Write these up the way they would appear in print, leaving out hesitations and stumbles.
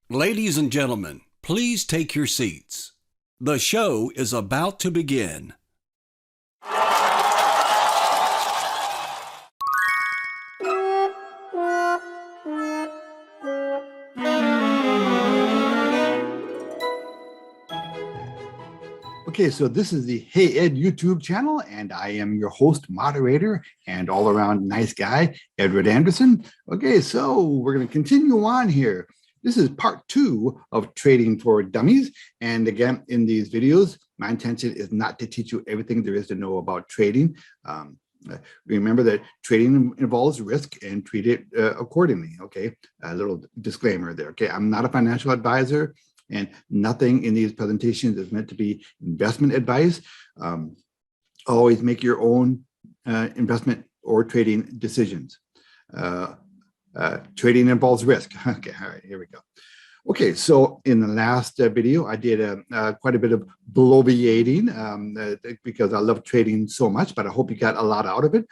Ladies and gentlemen, please take your seats. The show is about to begin. Okay, so this is the Hey Ed YouTube channel, and I am your host, moderator, and all-around nice guy, Edward Anderson. Okay, so we're going to continue on here. This is part 2 of Trading for Dummies. And again, in these videos, my intention is not to teach you everything there is to know about trading. Remember that trading involves risk and treat it accordingly, okay? A little disclaimer there, okay? I'm not a financial advisor, and nothing in these presentations is meant to be investment advice. Always make your own investment or trading decisions. Trading involves risk. Okay, all right, here we go. Okay, so in the last video, I did quite a bit of bloviating because I love trading so much, but I hope you got a lot out of it.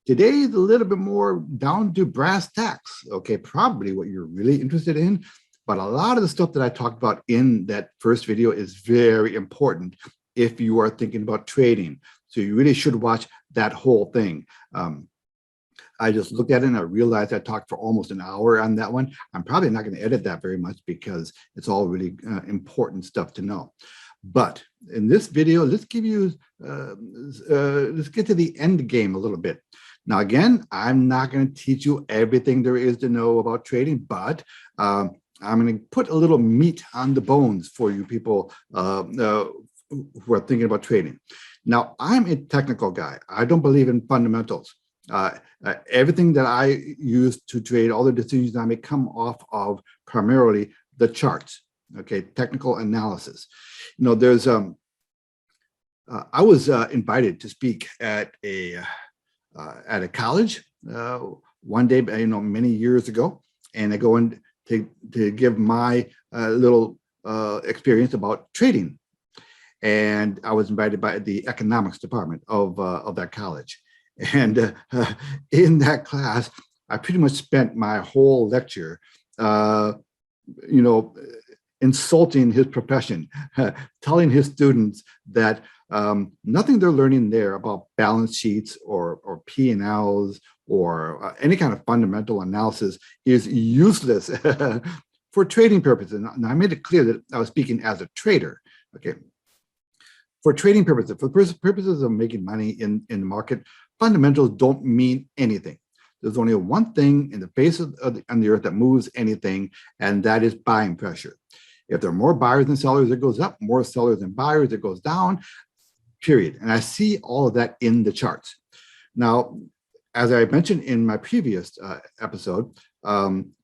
Today is a little bit more down to brass tacks, okay, probably what you're really interested in. But a lot of the stuff that I talked about in that first video is very important if you are thinking about trading. So you really should watch that whole thing. I just looked at it and I realized I talked for almost an hour on that one. I'm probably not going to edit that very much because it's all really important stuff to know. But in this video, let's get to the end game a little bit. Now, again, I'm not going to teach you everything there is to know about trading, but I'm going to put a little meat on the bones for you people who are thinking about trading. Now, I'm a technical guy. I don't believe in fundamentals. Everything that I use to trade, all the decisions I make come off of primarily the charts, okay, technical analysis. You know, there's, I was invited to speak at a college one day, you know, many years ago, and I go in to give my little experience about trading. And I was invited by the economics department of that college. And in that class, I pretty much spent my whole lecture, you know, insulting his profession, telling his students that nothing they're learning there about balance sheets or P&Ls or any kind of fundamental analysis is useless for trading purposes. And I made it clear that I was speaking as a trader, okay? For trading purposes, for purposes of making money in the market, fundamentals don't mean anything. There's only one thing in the face of on the earth that moves anything, and that is buying pressure. If there are more buyers than sellers, it goes up. More sellers than buyers, it goes down, period. And I see all of that in the charts. Now, as I mentioned in my previous episode,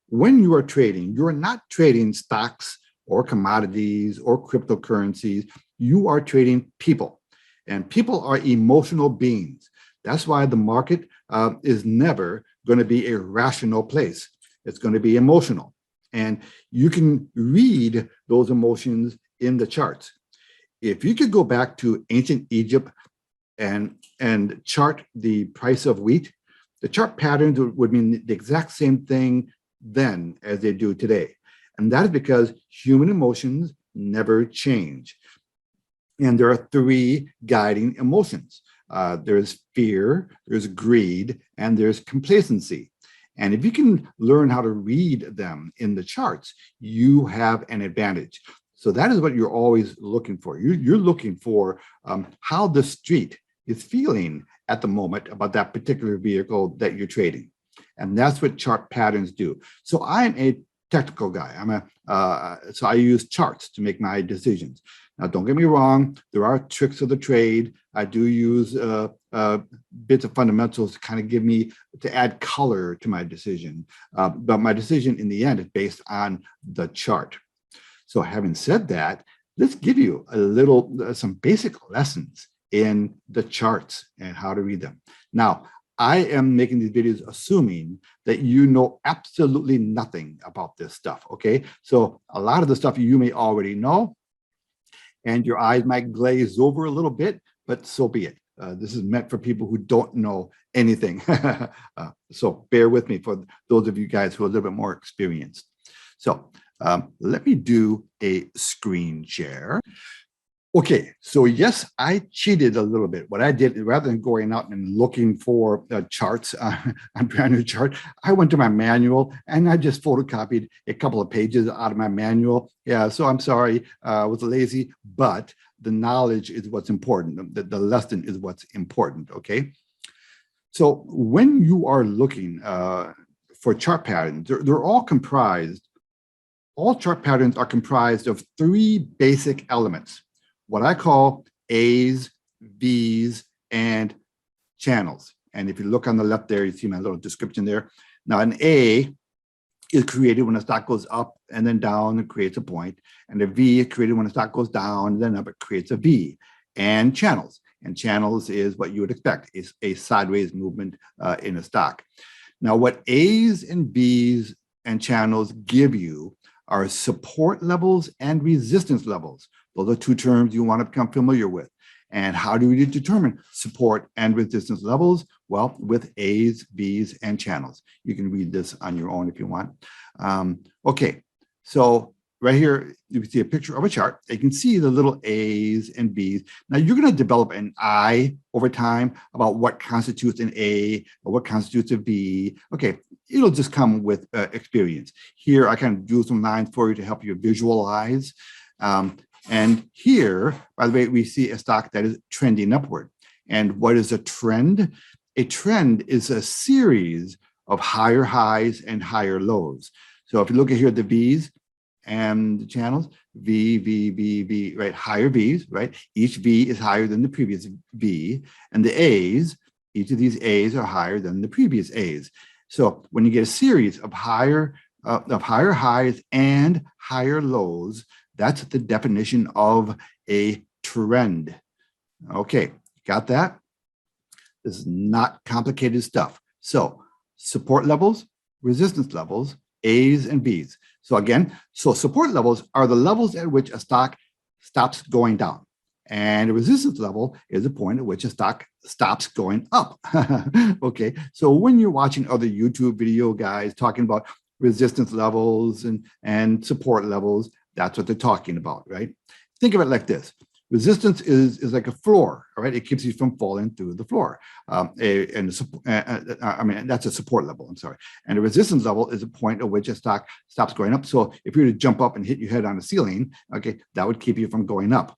when you are trading, you are not trading stocks or commodities or cryptocurrencies. You are trading people, and people are emotional beings. That's why the market is never going to be a rational place. It's going to be emotional. And you can read those emotions in the charts. If you could go back to ancient Egypt and chart the price of wheat, the chart patterns would mean the exact same thing then as they do today. And that is because human emotions never change. And there are 3 guiding emotions. There's fear, there's greed, and there's complacency. And if you can learn how to read them in the charts, you have an advantage. So that is what you're always looking for. You're looking for how the street is feeling at the moment about that particular vehicle that you're trading. And that's what chart patterns do. So I'm a technical guy. So I use charts to make my decisions. Now, don't get me wrong, there are tricks of the trade. I do use bits of fundamentals to kind of to add color to my decision. But my decision in the end is based on the chart. So having said that, let's give you some basic lessons in the charts and how to read them. Now, I am making these videos assuming that you know absolutely nothing about this stuff, okay? So a lot of the stuff you may already know, and your eyes might glaze over a little bit, but so be it. This is meant for people who don't know anything. So bear with me for those of you guys who are a little bit more experienced. So Let me do a screen share. Okay, so yes, I cheated a little bit. What I did, rather than going out and looking for charts on brand new chart, I went to my manual and I just photocopied a couple of pages out of my manual. Yeah, so I'm sorry, I was lazy, but the knowledge is what's important. The lesson is what's important, okay? So when you are looking for chart patterns, they're all comprised, all chart patterns are comprised of three basic elements, what I call A's, B's, and channels. And if you look on the left there, you see my little description there. Now an A is created when the stock goes up and then down and creates a point. And a V is created when the stock goes down and then up, it creates a V. And channels. And channels is what you would expect, is a sideways movement in a stock. Now what A's and B's and channels give you are support levels and resistance levels. Those are two terms you want to become familiar with. And how do we determine support and resistance levels? Well, with A's, B's, and channels. You can read this on your own if you want. Okay, so right here, you can see a picture of a chart. You can see the little A's and B's. Now you're going to develop an eye over time about what constitutes an A or what constitutes a B. Okay, it'll just come with experience. Here, I kind of drew some lines for you to help you visualize. And here, by the way, we see a stock that is trending upward. And what is a trend? A trend is a series of higher highs and higher lows. So if you look at here, the V's and the channels, V, V, V, V, right? Higher V's, right? Each V is higher than the previous V. And the A's, each of these A's are higher than the previous A's. So when you get a series of higher highs and higher lows, that's the definition of a trend. Okay, got that? This is not complicated stuff. So support levels, resistance levels, A's and B's. So again, so support levels are the levels at which a stock stops going down. And a resistance level is the point at which a stock stops going up. Okay, so when you're watching other YouTube video guys talking about resistance levels and support levels, that's what they're talking about, right? Think of it like this. Resistance is like a floor, all right? It keeps you from falling through the floor. I mean, that's a support level, I'm sorry. And a resistance level is a point at which a stock stops going up. So if you were to jump up and hit your head on the ceiling, okay, that would keep you from going up.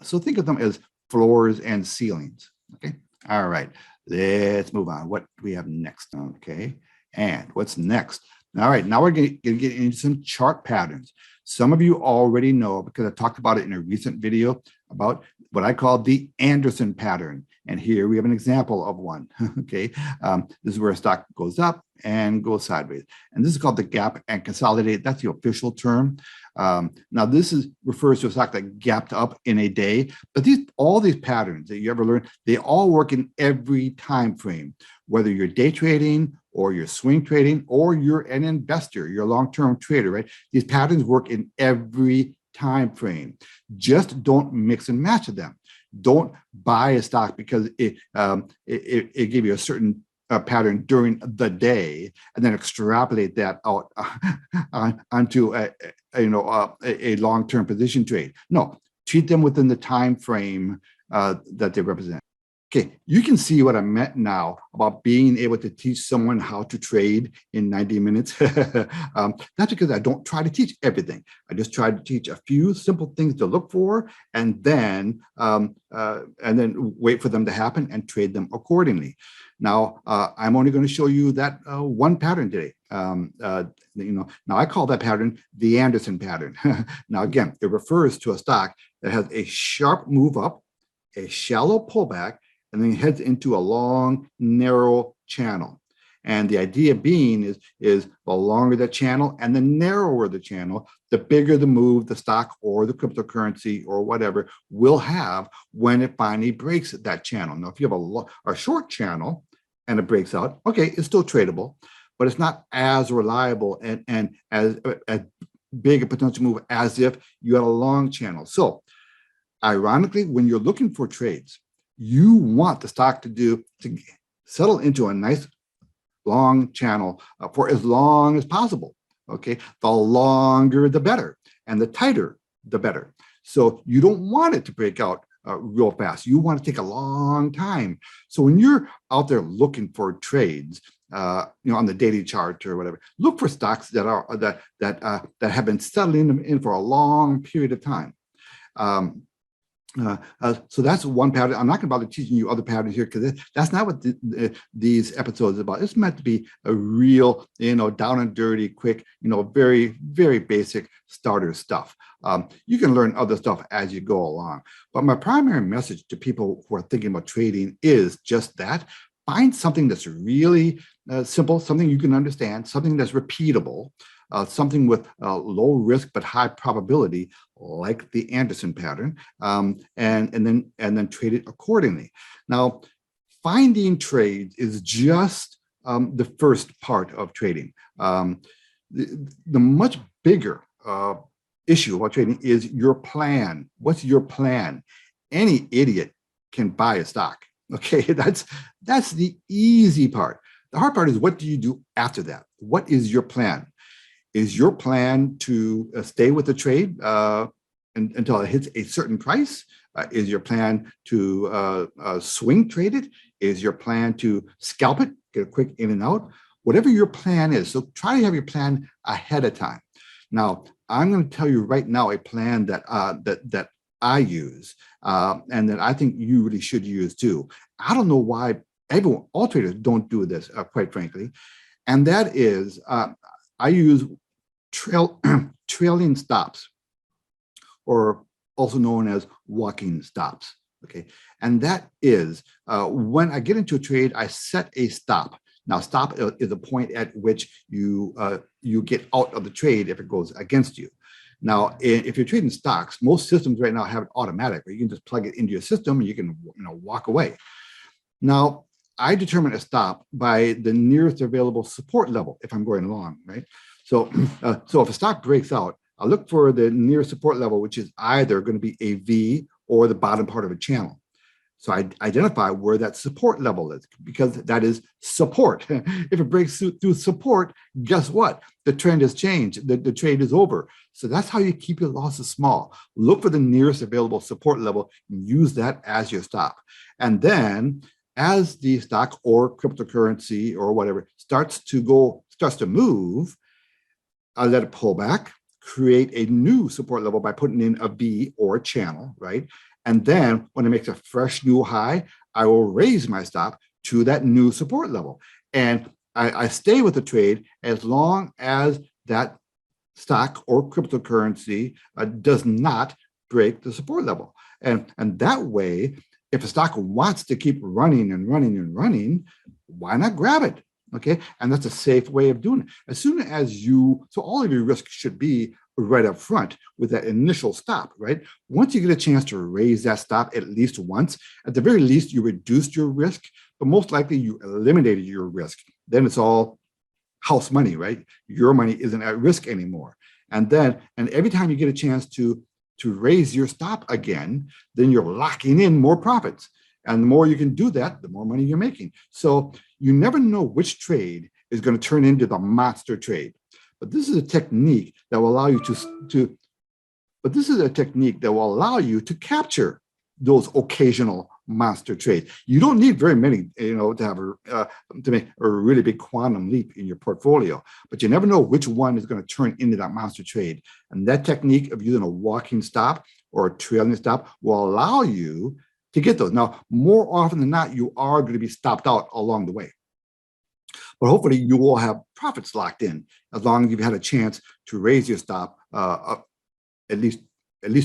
So think of them as floors and ceilings, okay? All right, let's move on. What do we have next? Okay, and what's next? All right, now we're going to get into some chart patterns. Some of you already know, because I talked about it in a recent video, about what I call the Anderson pattern. And here we have an example of one, okay? This is where a stock goes up and goes sideways. And this is called the gap and consolidate. That's the official term. Now this refers to a stock that gapped up in a day, but all these patterns that you ever learn, they all work in every time frame, whether you're day trading or you're swing trading or you're an investor, you're a long-term trader, right? These patterns work in every time frame. Just don't mix and match them. Don't buy a stock because it gave you a certain pattern during the day and then extrapolate that out onto a long-term position trade. No, treat them within the time frame that they represent. Okay, you can see what I meant now about being able to teach someone how to trade in 90 minutes. That's because I don't try to teach everything. I just try to teach a few simple things to look for, and then wait for them to happen and trade them accordingly. Now, I'm only going to show you that one pattern today. Now I call that pattern the Anderson pattern. Now, again, it refers to a stock that has a sharp move up, a shallow pullback, and then heads into a long, narrow channel. And the idea being is the longer the channel and the narrower the channel, the bigger the move the stock or the cryptocurrency or whatever will have when it finally breaks that channel. Now, if you have a short channel and it breaks out, okay, it's still tradable, but it's not as reliable and as big a potential move as if you had a long channel. So ironically, when you're looking for trades, you want the stock to settle into a nice long channel for as long as possible. Okay, the longer the better, and the tighter the better. So you don't want it to break out real fast. You want to take a long time. So when you're out there looking for trades, on the daily chart or whatever, look for stocks that have been settling in for a long period of time. So that's one pattern. I'm not going to bother teaching you other patterns here because that's not what these episodes are about. It's meant to be a real, down and dirty, quick, very, very basic starter stuff. You can learn other stuff as you go along. But my primary message to people who are thinking about trading is just that. Find something that's really simple, something you can understand, something that's repeatable, something with low risk but high probability, like the Anderson pattern, and then trade it accordingly. Now, finding trades is just the first part of trading. The much bigger issue about trading is your plan. What's your plan? Any idiot can buy a stock. Okay, that's the easy part. The hard part is, what do you do after that? What is your plan? Is your plan to stay with the trade until it hits a certain price? Is your plan to swing trade it? Is your plan to scalp it, get a quick in and out? Whatever your plan is, so try to have your plan ahead of time. Now, I'm going to tell you right now a plan that I use and that I think you really should use too. I don't know why all traders don't do this, quite frankly, and that is I use trailing stops, or also known as walking stops. Okay, and that is when I get into a trade, I set a stop. Now, stop is a point at which you get out of the trade if it goes against you. Now, if you're trading stocks, most systems right now have it automatic, where you can just plug it into your system and you can walk away. Now, I determine a stop by the nearest available support level if I'm going long, right? So if a stock breaks out, I'll look for the nearest support level, which is either going to be a V or the bottom part of a channel. So I identify where that support level is, because that is support. If it breaks through support, guess what? The trend has changed. The trade is over. So that's how you keep your losses small. Look for the nearest available support level and use that as your stop. And then as the stock or cryptocurrency or whatever starts to move, I let it pull back, create a new support level by putting in a V or a channel, right? And then when it makes a fresh new high, I will raise my stop to that new support level. And I stay with the trade as long as that stock or cryptocurrency does not break the support level. And that way, if a stock wants to keep running and running and running, why not grab it? Okay, and that's a safe way of doing it. As soon as so all of your risk should be right up front with that initial stop, right? Once you get a chance to raise that stop at least once, at the very least, you reduced your risk, but most likely you eliminated your risk. Then it's all house money, right? Your money isn't at risk anymore. And every time you get a chance to raise your stop again, then you're locking in more profits. And the more you can do that, the more money you're making. So you never know which trade is going to turn into the monster trade. But this is a technique that will allow you to capture those occasional monster trades. You don't need very many, to make a really big quantum leap in your portfolio, but you never know which one is going to turn into that monster trade. And that technique of using a walking stop or a trailing stop will allow you to get those. Now, more often than not, you are going to be stopped out along the way. But hopefully you will have profits locked in as long as you've had a chance to raise your stop at least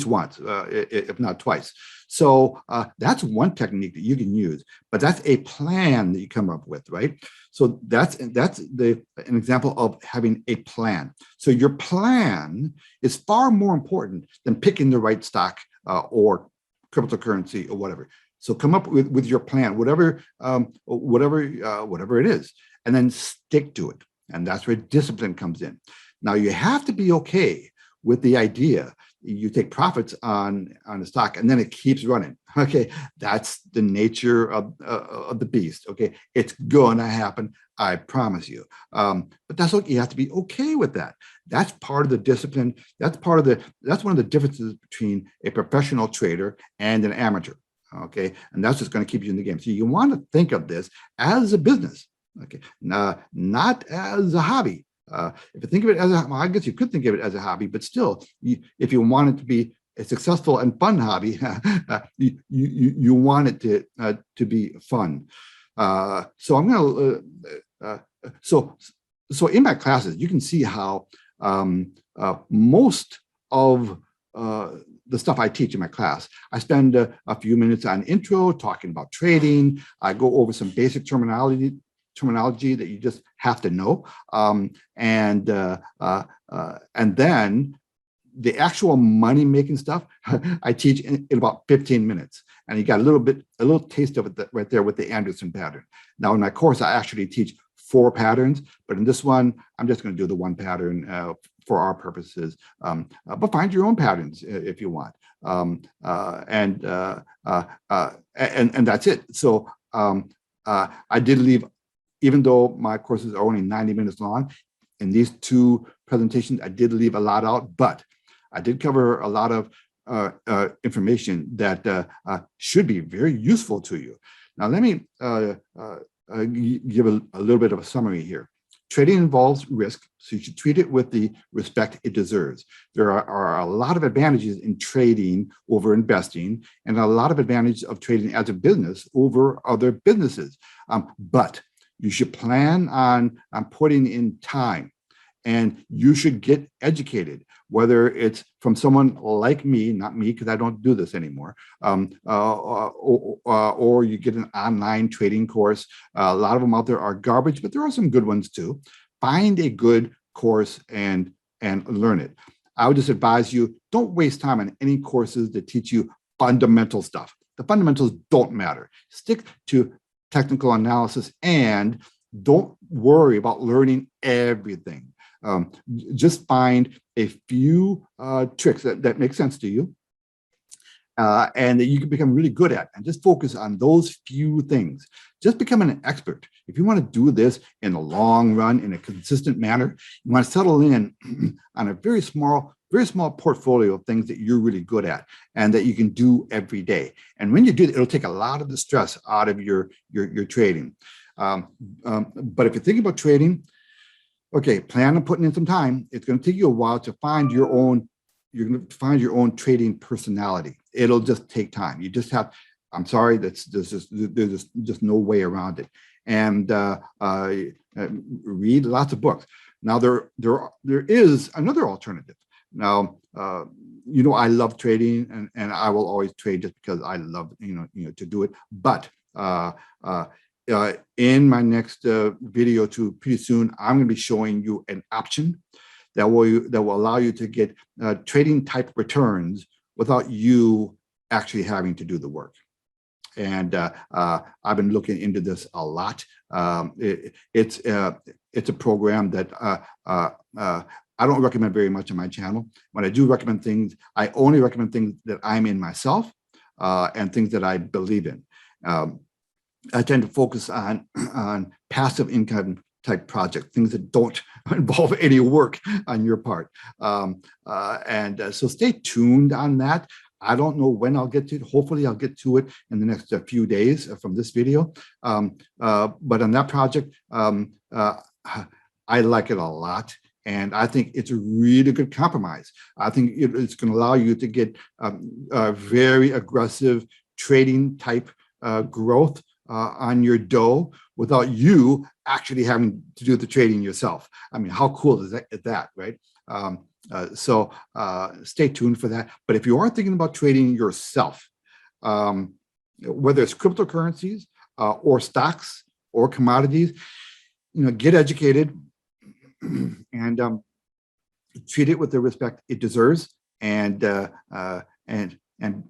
once, if not twice. So that's one technique that you can use, but that's a plan that you come up with, right? So that's an example of having a plan. So your plan is far more important than picking the right stock or cryptocurrency or whatever. So come up with your plan, whatever it is, and then stick to it. And that's where discipline comes in. Now you have to be okay with the idea you take profits on the stock and then it keeps running. Okay, that's the nature of the beast. Okay, it's gonna happen. I promise you. But that's okay. You have to be okay with that. That's part of the discipline. That's one of the differences between a professional trader and an amateur. Okay. And that's just going to keep you in the game. So you want to think of this as a business. Okay. Not as a hobby. If you think of it as I guess you could think of it as a hobby, but still, if you want it to be a successful and fun hobby, you want it to be fun. So I'm going to, so in my classes, you can see how most of the stuff I teach in my class, I spend a few minutes on intro talking about trading. I go over some basic terminology that you just have to know, and then the actual money making stuff I teach in about 15 minutes. And you got a little taste of it right there with the Anderson pattern. Now in my course, I actually teach 4 patterns, but in this one, I'm just going to do the 1 pattern for our purposes. But find your own patterns if you want. And that's it. So I did leave, even though my courses are only 90 minutes long, in these 2 presentations, I did leave a lot out, but I did cover a lot of information that should be very useful to you. Now, let me give a little bit of a summary here. Trading involves risk, so you should treat it with the respect it deserves. There are a lot of advantages in trading over investing, and a lot of advantages of trading as a business over other businesses. But you should plan on putting in time, and you should get educated, whether it's from someone like me, not me, because I don't do this anymore, or you get an online trading course. A lot of them out there are garbage, but there are some good ones too. Find a good course and learn it. I would just advise you, don't waste time on any courses that teach you fundamental stuff. The fundamentals don't matter. Stick to technical analysis and don't worry about learning everything. Just find a few tricks that make sense to you and that you can become really good at, and just focus on those few things. Just become an expert. If you want to do this in the long run in a consistent manner, you want to settle in on a very small portfolio of things that you're really good at and that you can do every day. And when you do that, it'll take a lot of the stress out of your trading. But if you're thinking about trading, okay, plan on putting in some time. It's going to take you a while to find your own. You're going to find your own trading personality. It'll just take time. You just have. I'm sorry, there's just no way around it. And read lots of books. Now there is another alternative. Now I love trading, and I will always trade just because I love to do it. But in my next video pretty soon, I'm going to be showing you an option that will allow you to get trading type returns without you actually having to do the work. And I've been looking into this a lot. It's a program that I don't recommend very much on my channel. When I do recommend things, I only recommend things that I'm in myself and things that I believe in. I tend to focus on passive income type projects, things that don't involve any work on your part. So stay tuned on that. I don't know when I'll get to it. Hopefully I'll get to it in the next few days from this video. But on that project, I like it a lot. And I think it's a really good compromise. I think it's going to allow you to get very aggressive trading type growth on your dough without you actually having to do the trading yourself. I mean, how cool is that, right? So stay tuned for that. But if you are thinking about trading yourself, whether it's cryptocurrencies or stocks or commodities, get educated and treat it with the respect it deserves, and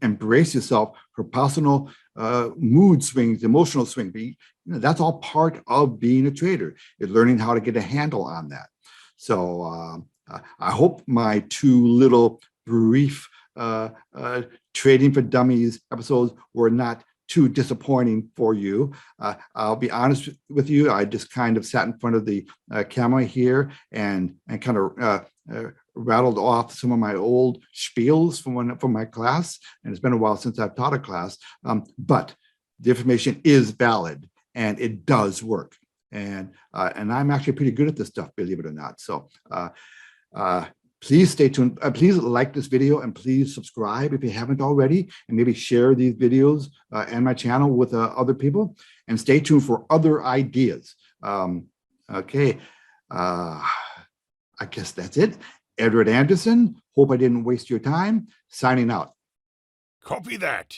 embrace yourself for personal mood swings, emotional swings. That's all part of being a trader, is learning how to get a handle on that. So I hope my 2 little brief Trading for Dummies episodes were not too disappointing for you. I'll be honest with you. I just kind of sat in front of the camera here and kind of rattled off some of my old spiels from my class. And it's been a while since I've taught a class, but the information is valid and it does work. And I'm actually pretty good at this stuff, believe it or not. So please stay tuned. Please like this video and please subscribe if you haven't already, and maybe share these videos and my channel with other people, and stay tuned for other ideas. Okay, I guess that's it. Edward Anderson, hope I didn't waste your time. Signing out. Copy that.